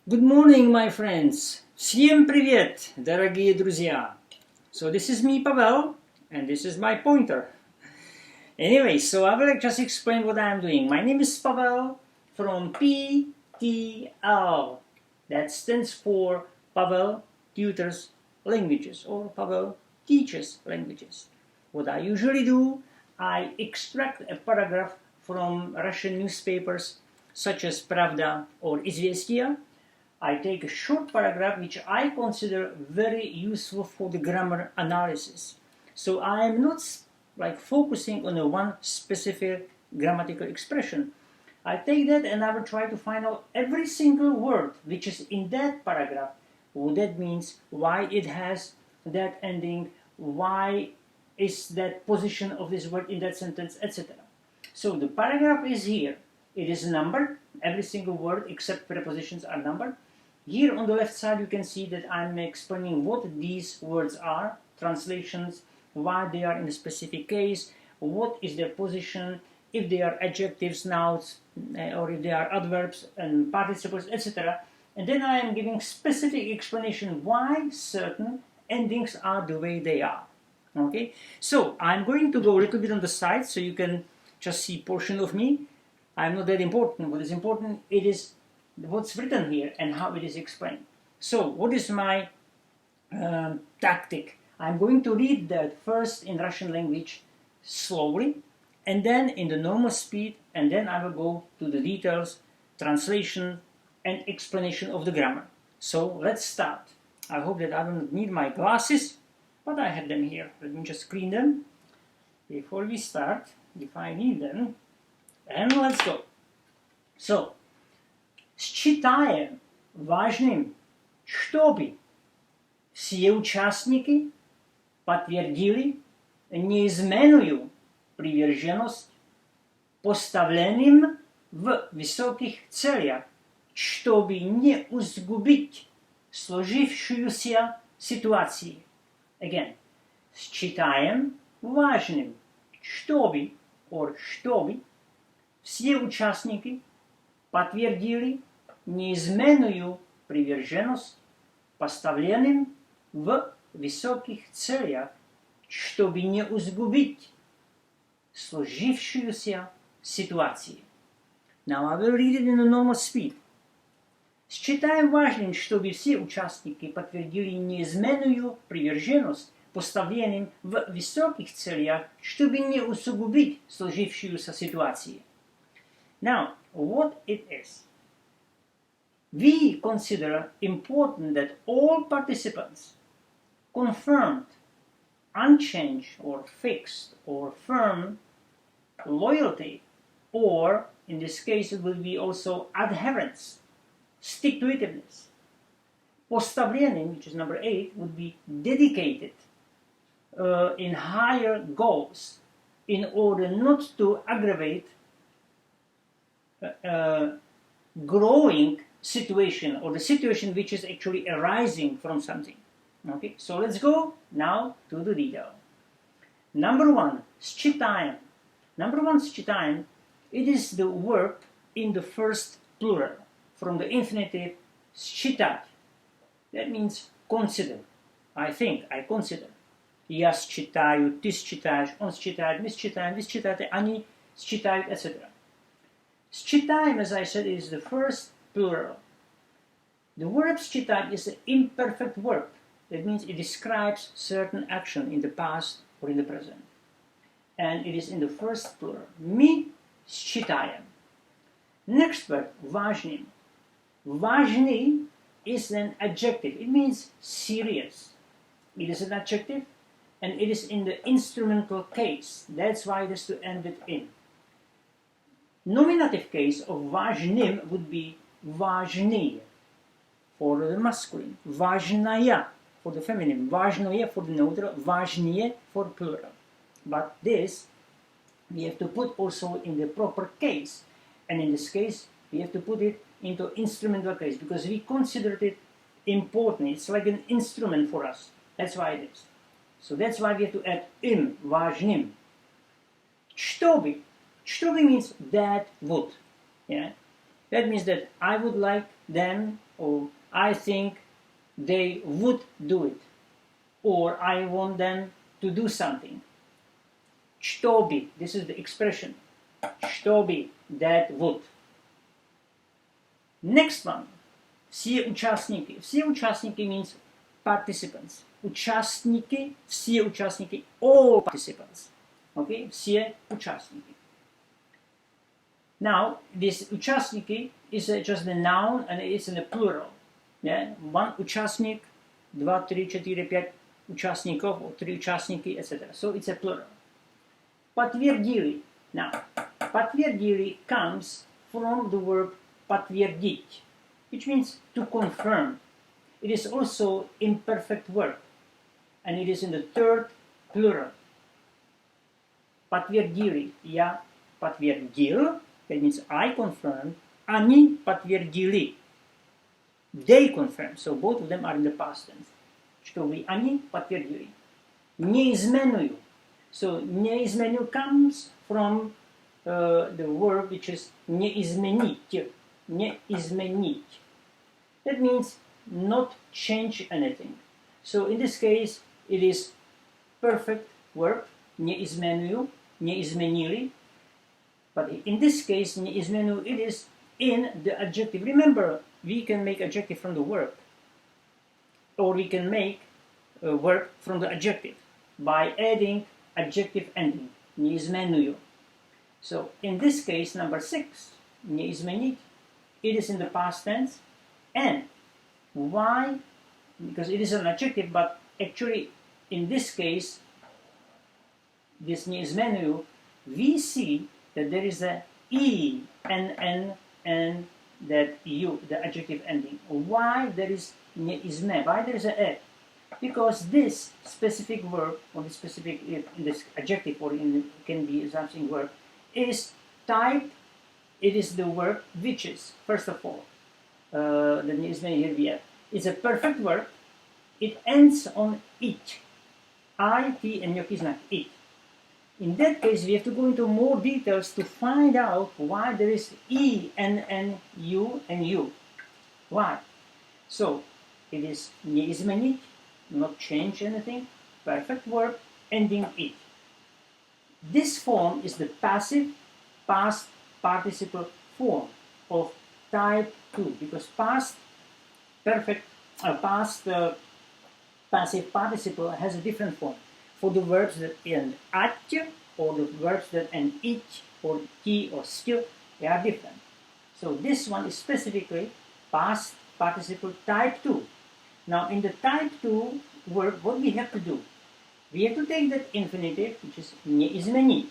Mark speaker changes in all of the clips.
Speaker 1: Good morning, my friends! Всем привет, дорогие друзья! So this is me, Pavel, and this is my pointer. Anyway, so I will just explain what I'm doing. My name is Pavel from PTL. That stands for Pavel Tutors Languages or Pavel Teaches Languages. What I usually do, I extract a paragraph from Russian newspapers such as Pravda or Izvestia. I take a short paragraph which I consider very useful for the grammar analysis. So I am not focusing on a one specific grammatical expression. I take that and I will try to find out every single word which is in that paragraph, what that means, why it has that ending, why is that position of this word in that sentence, etc. So the paragraph is here. It is numbered. Every single word except prepositions are numbered. Here on the left side you can see that I'm explaining what these words are, translations, why they are in a specific case, what is their position, if they are adjectives, nouns, or if they are adverbs and participles, etc. And then I am giving specific explanation why certain endings are the way they are. Okay, so I'm going to go a little bit on the side so you can just see portion of me. I'm not that important. What is important, it is what's written here and how it is explained. So what is my tactic? I'm going to read that first in Russian language slowly and then in the normal speed, and then I will go to the details, translation and explanation of the grammar. So let's start. I hope that I don't need my glasses, but I have them here. Let me just clean them before we start, if I need them. And let's go. So, считаем важным, чтобы все участники подтвердили неизменную приверженность поставленным в высоких целях, чтобы не усугубить сложившуюся ситуацию. Again, считаем важным, чтобы все участники подтвердили неизменную приверженность поставленным в высоких целях, чтобы не усугубить сложившуюся ситуацию. Now I will read it in a normal speed. Считаем важным, чтобы все участники подтвердили неизменную приверженность поставленным в высоких целях, чтобы не усугубить сложившуюся ситуацию. Now, what it is? We consider important that all participants confirmed, unchanged or fixed or firm loyalty, or in this case it will be also adherence, stick-to-itiveness. Поставленным, which is number 8, would be dedicated in higher goals in order not to aggravate growing situation or the situation which is actually arising from something. Okay, so let's go now to the detail. Number 1, считаем. Number 1, считаем, it is the verb in the first plural from the infinitive считать. That means consider. I think, I consider. Я считаю, ты считаешь, он считает, мы считаем, вы считаете, они считают, etc. Считаем, as I said, is the first plural. The verb считать is an imperfect verb. That means it describes certain action in the past or in the present. And it is in the first plural. Мы считаем. Next word, важным. Важный is an adjective. It means serious. It is an adjective and it is in the instrumental case. That's why it has to end with in. Nominative case of важным would be важнее for the masculine, важная for the feminine, важное for the neutral, важнее for plural. But this we have to put also in the proper case, and in this case we have to put it into instrumental case because we considered it important. It's like an instrument for us. That's why it is. So that's why we have to add im, важным. Чтобы. Чтобы means that would. Yeah? That means that I would like them, or I think they would do it, or I want them to do something. Что бы, this is the expression. Что бы, that would. Next one. Все участники. Все участники means participants. Участники, все участники, all participants. Okay, все участники. Now, this участники is just the noun and it's in the plural. Yeah? One участник, два, три, четыре, пять участников, or three участники, etc. So it's a plural. Подтвердили. Now, подтвердили comes from the verb подтвердить, which means to confirm. It is also imperfect verb, and it is in the third plural. Подтвердили. Я подтвердил. That means I confirmed. Они подтвердили. They confirmed. So both of them are in the past tense. Чтобы они подтвердили. Неизменную. So неизменную comes from the verb which is не изменить. Не изменить. That means not change anything. So in this case, it is perfect verb, не изменую, не изменили. But in this case, не изменую, it is in the adjective. Remember, we can make adjective from the verb, or we can make a verb from the adjective by adding adjective ending, не изменую. So in this case, number 6, не изменить, it is in the past tense. And why? Because it is an adjective, but actually in this case, this не изменую, we see that there is a e, n, and that u, the adjective ending. Why there is не изме? Why there is a e? Because this specific verb, or this specific, in this adjective, or can be something verb, is typed. It is the verb which is, first of all, the не изме here we have. It's a perfect verb. It ends on it. I, t, and your not it. In that case, we have to go into more details to find out why there is e, n, u, and u. Why? So, it is не изменить, not change anything, perfect verb, ending it. This form is the passive past participle form of type 2, because past passive participle has a different form. For the verbs that end at, or the verbs that end it, or t, or st, they are different. So this one is specifically past participle type 2. Now in the type 2 verb, what we have to do? We have to take that infinitive, which is не изменить,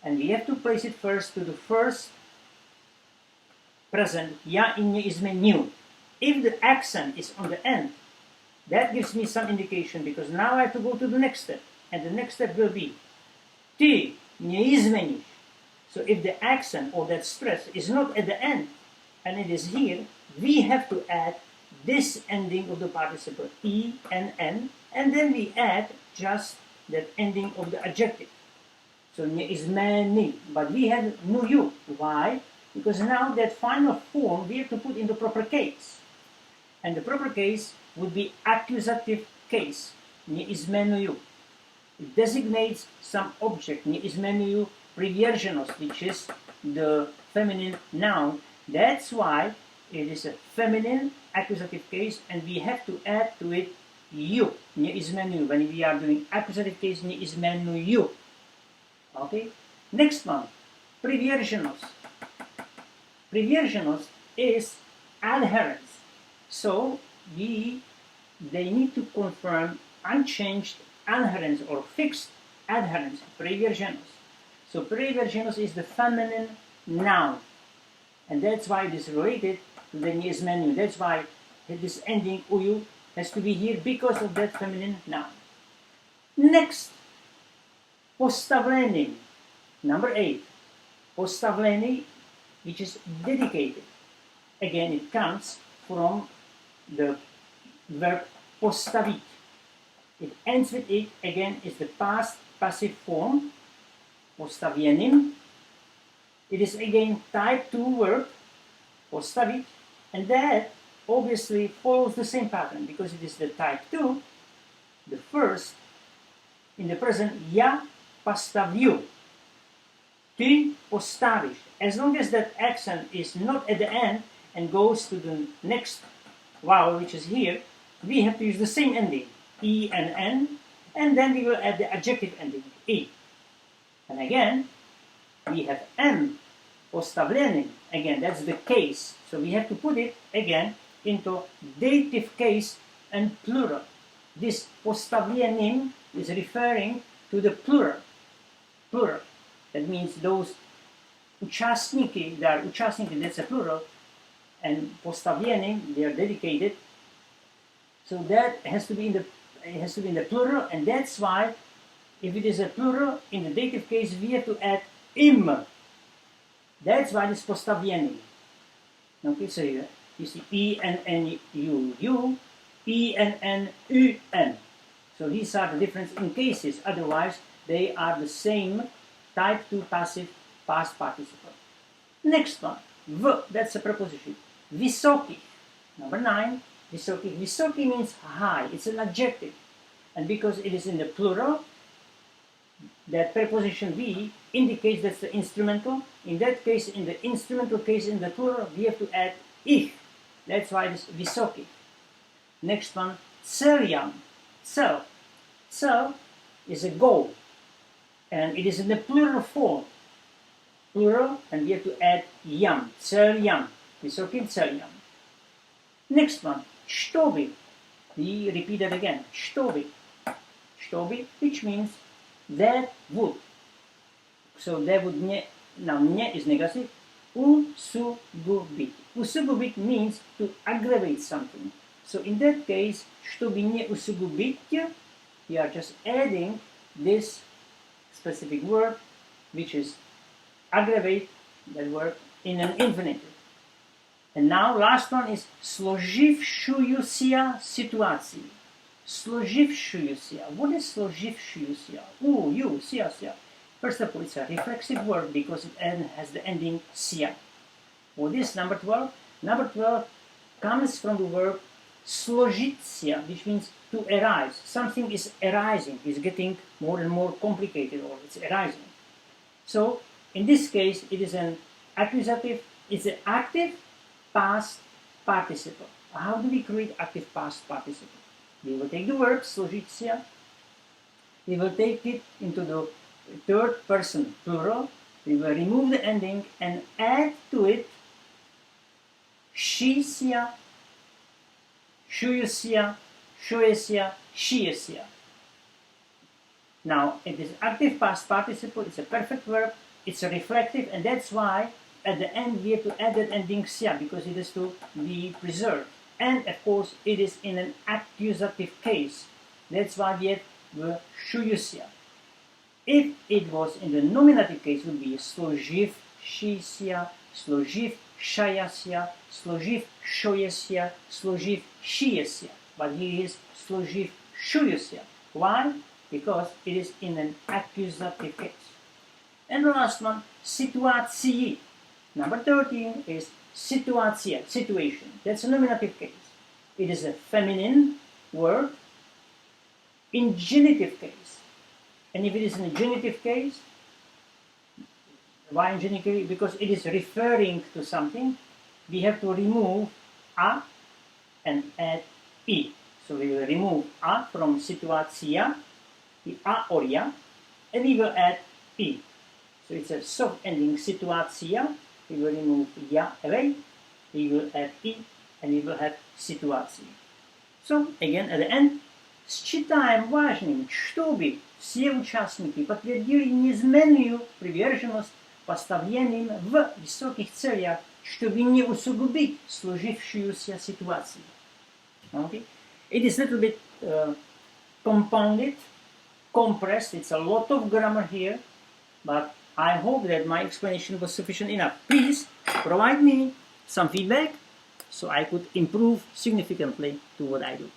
Speaker 1: and we have to place it first to the first present, я и не изменил. If the accent is on the end, that gives me some indication, because now I have to go to the next step, and the next step will be ты не изменишь. So if the accent or that stress is not at the end, and it is here, we have to add this ending of the participle, e and n, and then we add just that ending of the adjective. So не измени, but we have no you. Why? Because now that final form we have to put in the proper case. And the proper case would be accusative case, не изменую. It designates some object, не изменую приверженность, which is the feminine noun. That's why it is a feminine accusative case, and we have to add to it you, не изменую. When we are doing accusative case, не изменую. Okay? Next one, приверженность. Приверженность is adherence. So they need to confirm unchanged adherence or fixed adherence, приверженность. So приверженность is the feminine noun, and that's why it is related to the не изменную. That's why this ending ую has to be here, because of that feminine noun. Next, поставление, number 8. Поставление, which is dedicated. Again, it comes from the verb поставить. It ends with it, again, is the past passive form, поставлением. It is again type 2 verb, postavit, and that obviously follows the same pattern because it is the type 2, the first, in the present, ja postaviu. Ty postaviš. As long as that accent is not at the end and goes to the next vowel, which is here, we have to use the same ending, E and N, and then we will add the adjective ending, E. And again, we have M postavljenim. Again, that's the case. So we have to put it, again, into dative case and plural. This postavljenim is referring to the plural. Plural. That means those участники, they are участники, that's a plural, and postavljenim, they are dedicated. So that has to be in the plural, and that's why if it is a plural in the dative case, we have to add im. That's why it's postavljenim. Okay, so you see E N N U U, E N N U N. So these are the difference in cases. Otherwise, they are the same type 2 passive past participle. Next one, v. That's a preposition. Vysoký. Number 9. Vysoký. Vysoký means high. It's an adjective, and because it is in the plural, that preposition v indicates that's the instrumental. In that case, in the instrumental case, in the plural, we have to add ich. That's why it is vysoký. Next one, celjam. Cel. Cel is a goal, and it is in the plural form. Plural, and we have to add jam. Celjam. Vysoký celjam. Next one, štoby. We repeat that again. Štoby. Štoby, which means that would. So that would now ne is negative. Usugubit. Usugubit means to aggravate something. So in that case, чтобы не усугубить, we are just adding this specific verb, which is aggravate, that verb, in an infinitive. And now last one is сложившуюся ситуацию. Сложившуюся. What is сложившуюся? You, sia. First of all, it's a reflexive verb because it has the ending sia. What is number 12? Number 12 comes from the verb сложиться, which means to arise. Something is arising, is getting more and more complicated, or it's arising. So, in this case, it is an accusative, it's an active past participle. How do we create active past participle? We will take the verb сложиться, we will take it into the third person plural, we will remove the ending and add to it šísia, šujusia, šujesia, šijesia. Now, it is active past participle, it's a perfect verb, it's a reflective, and that's why at the end we have to add that ending sia, because it is to be preserved. And of course, it is in an accusative case. That's why we have the šujusia. If it was in the nominative case, it would be složivšísia, složivšajasia, složivšojesia, složivšijesia. But here is složivšujusia. Why? Because it is in an accusative case. And the last one, situacii. Number 13 is situacija, situation. That's a nominative case. It is a feminine word in genitive case. And if it is in a genitive case, why in genitive? Because it is referring to something, we have to remove a and add i. So we will remove a from situacija, the a or ja, and we will add i. So it's a soft ending situacija. We will remove ja away, we will add i, and we will have situacija. So again, at the end, считаем важным, чтобы все участники подтвердили неизменную приверженность поставлениям в высоких целях, чтобы не усугубить сложившуюся ситуацию. Okay? It is a little bit compounded, compressed, it's a lot of grammar here, but I hope that my explanation was sufficient enough. Please provide me some feedback so I could improve significantly to what I do.